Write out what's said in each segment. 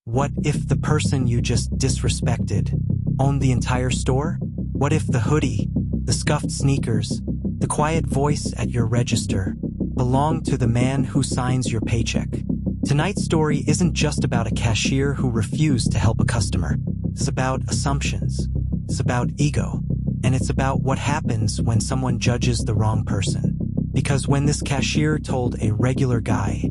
What if the person you just disrespected owned the entire store? What if the hoodie, the scuffed sneakers, the quiet voice at your register belonged to the man who signs your paycheck? Tonight's story isn't just about a cashier who refused to help a customer. It's about assumptions. It's about ego. And it's about what happens when someone judges the wrong person. Because when this cashier told a regular guy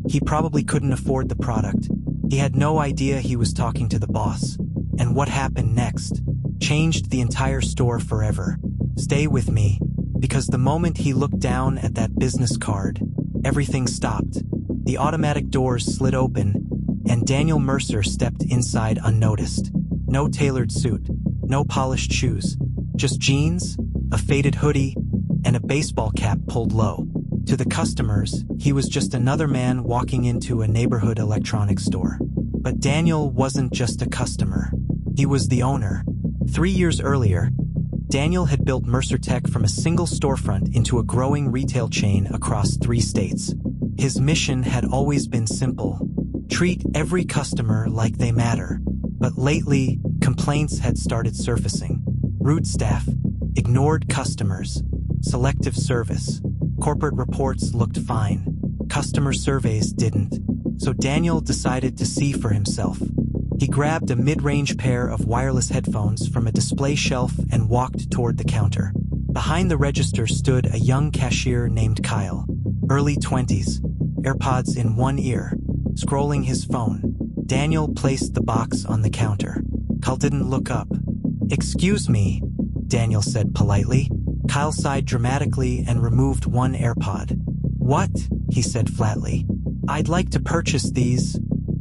he probably couldn't afford the product, he had no idea he was talking to the boss. And what happened next changed the entire store forever. Stay with me, because the moment he looked down at that business card, everything stopped. The automatic doors slid open, and Daniel Mercer stepped inside unnoticed. No tailored suit, no polished shoes, just jeans, a faded hoodie, and a baseball cap pulled low. To the customers, he was just another man walking into a neighborhood electronics store. But Daniel wasn't just a customer. He was the owner. 3 years earlier, Daniel had built Mercer Tech from a single storefront into a growing retail chain across 3 states. His mission had always been simple: treat every customer like they matter. But lately, complaints had started surfacing. Rude staff, ignored customers, selective service. Corporate reports looked fine. Customer surveys didn't. So Daniel decided to see for himself. He grabbed a mid-range pair of wireless headphones from a display shelf and walked toward the counter. Behind the register stood a young cashier named Kyle, early 20s, AirPods in one ear, scrolling his phone. Daniel placed the box on the counter. Kyle didn't look up. "Excuse me," Daniel said politely. Kyle sighed dramatically and removed one AirPod. "What?" he said flatly. "I'd like to purchase these,"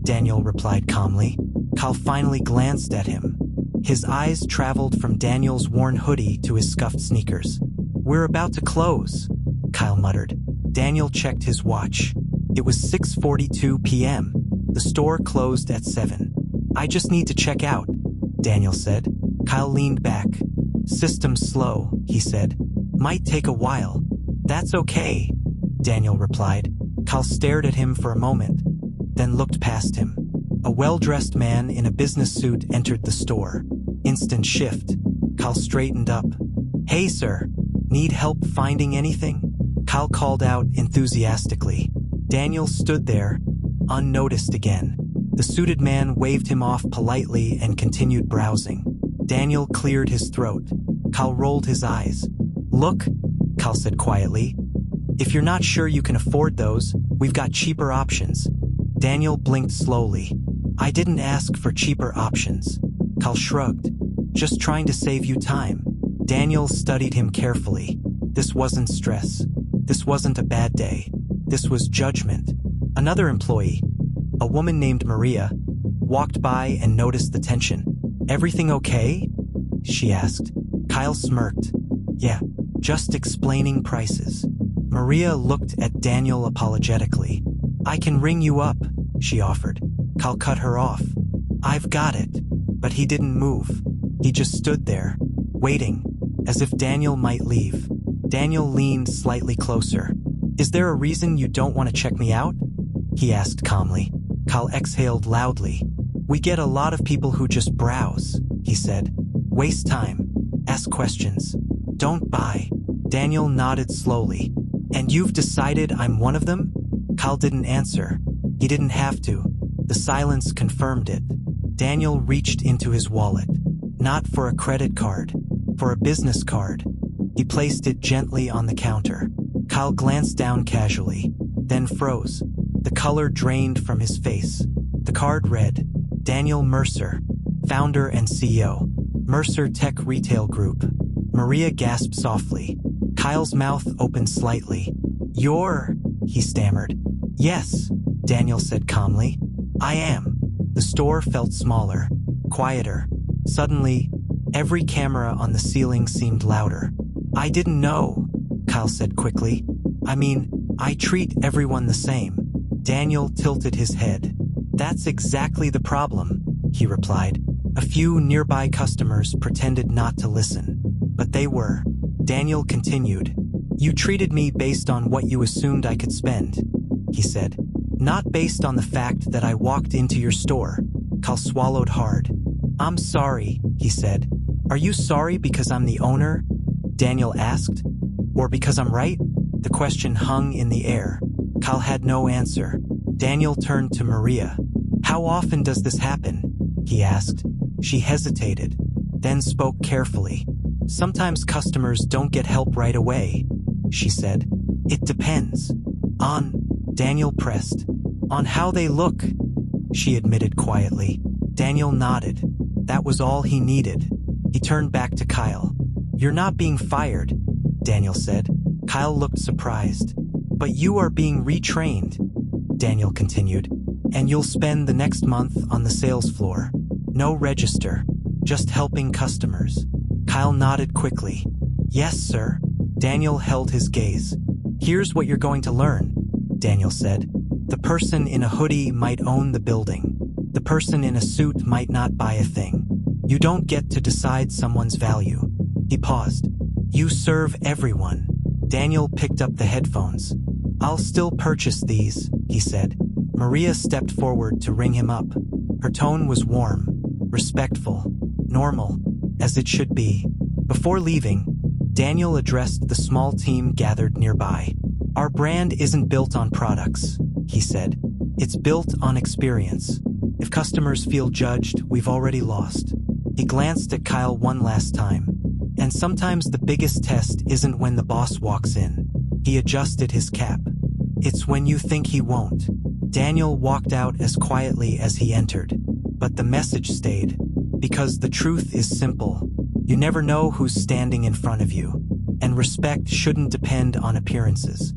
Daniel replied calmly. Kyle finally glanced at him. His eyes traveled from Daniel's worn hoodie to his scuffed sneakers. "We're about to close," Kyle muttered. Daniel checked his watch. It was 6:42 p.m. The store closed at 7. "I just need to check out," Daniel said. Kyle leaned back. "System's slow," he said. "Might take a while." "That's okay," Daniel replied. Kyle stared at him for a moment, then looked past him. A well-dressed man in a business suit entered the store. Instant shift. Kyle straightened up. "Hey, sir. Need help finding anything?" Kyle called out enthusiastically. Daniel stood there, unnoticed again. The suited man waved him off politely and continued browsing. Daniel cleared his throat. Kyle rolled his eyes. "Look," Kyle said quietly. "If you're not sure you can afford those, we've got cheaper options." Daniel blinked slowly. "I didn't ask for cheaper options." Kyle shrugged. "Just trying to save you time." Daniel studied him carefully. This wasn't stress. This wasn't a bad day. This was judgment. Another employee, a woman named Maria, walked by and noticed the tension. "Everything okay?" she asked. Kyle smirked. "Yeah, just explaining prices." Maria looked at Daniel apologetically. "I can ring you up," she offered. Kyle cut her off. "I've got it." But he didn't move. He just stood there, waiting, as if Daniel might leave. Daniel leaned slightly closer. "Is there a reason you don't want to check me out?" he asked calmly. Kyle exhaled loudly. "We get a lot of people who just browse," he said. "Waste time. Ask questions. Don't buy." Daniel nodded slowly. "And you've decided I'm one of them?" Kyle didn't answer. He didn't have to. The silence confirmed it. Daniel reached into his wallet. Not for a credit card, for a business card. He placed it gently on the counter. Kyle glanced down casually, then froze. The color drained from his face. The card read, "Daniel Mercer, founder and CEO, Mercer Tech Retail Group." Maria gasped softly. Kyle's mouth opened slightly. "You're," he stammered. "Yes," Daniel said calmly. "I am." The store felt smaller, quieter. Suddenly, every camera on the ceiling seemed louder. "I didn't know," Kyle said quickly. I treat everyone the same." Daniel tilted his head. "That's exactly the problem," he replied. A few nearby customers pretended not to listen, but they were. Daniel continued. "You treated me based on what you assumed I could spend," he said. Not based on the fact that I walked into your store. Kyle swallowed hard. I'm sorry, he said. Are you sorry because I'm the owner? Daniel asked. Or because I'm right? The question hung in the air. Kyle had no answer. Daniel turned to Maria. How often does this happen? He asked. She hesitated, then spoke carefully. Sometimes customers don't get help right away, she said. It depends. On, Daniel pressed. On how they look, she admitted quietly. Daniel nodded. That was all he needed. He turned back to Kyle. You're not being fired, Daniel said. Kyle looked surprised. But you are being retrained, Daniel continued. And you'll spend the next month on the sales floor. No register, just helping customers. Kyle nodded quickly. Yes, sir. Daniel held his gaze. Here's what you're going to learn, Daniel said. The person in a hoodie might own the building. The person in a suit might not buy a thing. You don't get to decide someone's value. He paused. You serve everyone. Daniel picked up the headphones. I'll still purchase these, he said. Maria stepped forward to ring him up. Her tone was warm, respectful, normal, as it should be. Before leaving, Daniel addressed the small team gathered nearby. Our brand isn't built on products, he said. It's built on experience. If customers feel judged, we've already lost. He glanced at Kyle one last time. And sometimes the biggest test isn't when the boss walks in. He adjusted his cap. It's when you think he won't. Daniel walked out as quietly as he entered. But the message stayed. Because the truth is simple. You never know who's standing in front of you. And respect shouldn't depend on appearances.